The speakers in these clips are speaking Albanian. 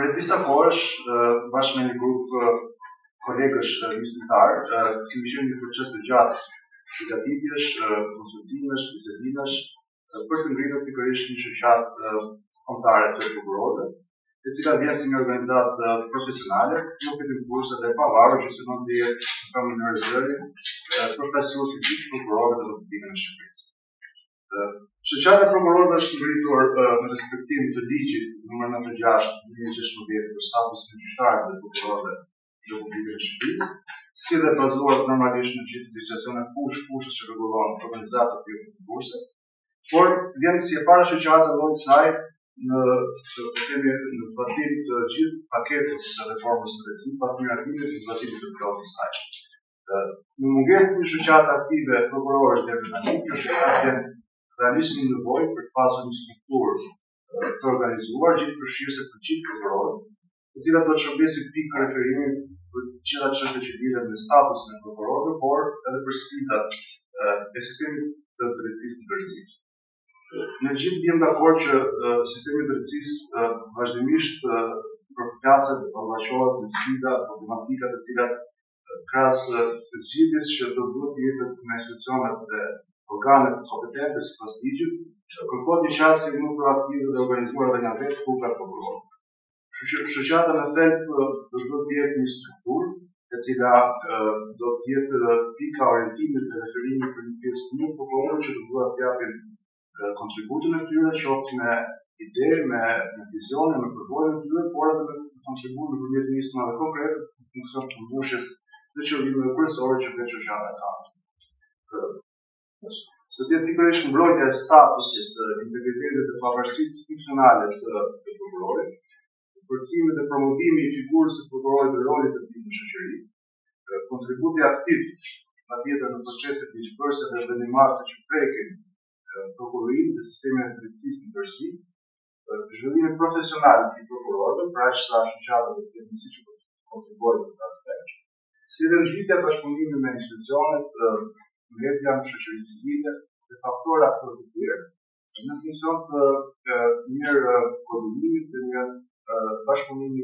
Për disa kohësh, bashkë me një grup kolegësh listar, kemi qenë një proces të gjatë përgatitjesh, konsultimesh, bisedimesh, për të ngritur pikërisht një shoqatë kombëtare të prokurorëve, e cila vjen si një organizatë profesionale, jo vetëm kurse dhe pavarur që si mund të jetë në mënyrë zëri, përfaqësuesi i gjithë prokurorëve të Republikës së Shqipërisë. Shoqata e prokurorëve është ngritur në respektim të ligjit nr. 96/2016 për statusin gjyqtar të prokurorëve të Republikës së Shqipërisë, si dhe bazuar normalisht në gjithë dispozicionet fushës që rregullon organizatat e konkurse, por vjen si e para shoqata e llojit saj në zbatim të gjithë paketës së reformës së drejtësisë pas miratimit të zbatimit të plotë të saj. Në mungesë të një shoqate aktive prokurorësh deri tani, kjo shoqatë vjen realisht një nevojë për të pasur një strukturë të organizuar gjithëpërfshirëse për gjithë prokurorët, e cila do të shërbesë pikë referimi për të gjitha çështjet që lidhen me statusin e prokurorëve, por edhe për sfidat e sistemit të drejtësisë në tërësi. Ne gjithë jemi dakord që sistemi i drejtësisë vazhdimisht përplaset dhe përmbajtohet me sfida, problematika të cilat krahas zgjidhjes që do duhet të jetë në institucionet dhe organet kompetente sipas ligjit, kërkohet një qasje më proaktive dhe organizuar edhe nga vetë Kuka e Prokurorëve. Shoqata në thelb do të jetë një strukturë e cila do të jetë pika orientimit dhe referimit për një pjesë të prokurorëve që do duhet të japin kontributin e tyre, qoftë me ide, me vizione, me përvojën e tyre, por edhe me kontribut nëpërmjet nismave konkrete në funksion të mbushjes dhe qëllimeve kryesore që vetë shoqata ka. Së të jetë pikërisht mbrojtja e statusit, integritetit dhe pavarësisë funksionale të prokurorit, forcimi dhe promovimi i figurës së prokurorit dhe rolit të tij në shoqëri, kontributi aktiv patjetër në proceset ligjbërëse dhe vendimarrëse që prekin prokurorinë dhe sistemin e drejtësisë në tërësi, zhvillimi profesional i prokurorëve, pra aq sa shoqata do të ketë që kontribuojë në këtë aspekt, si dhe nxitja e bashkëpunimit me institucionet, media, shoqërinë civile dhe faktorë aktorë të tjerë, në funksion të mirë koordinimit dhe një bashkëpunimi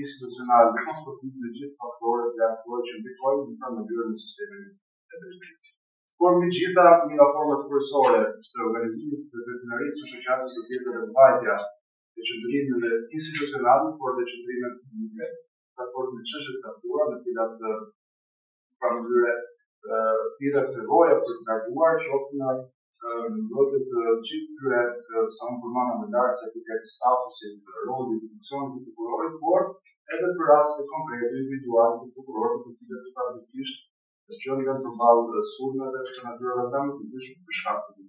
institucional dhe konstruktiv me gjithë faktorët dhe aktorët që ndikojnë në mënyrën e sistemin e drejtësisë. Por mbi gjitha, një nga format kryesore të organizimit të vetëdijshmërisë së shoqatës do të jetë edhe mbajtja e qëndrimeve institucionale, por dhe qëndrimet publike, raport me çështje të caktuara, në cilat pa mënyrë tjetër të roja për të larguar qoftë në mbrojtje të gjithë këtyre sa më përmana më lartë se përket statusit, rolit dhe funksionit të prokurorit, por edhe për raste konkrete individuale të prokurorit, të cilët fatkeqësisht që janë përballë sulmeve të natyrës ndërkombëtare për shkak të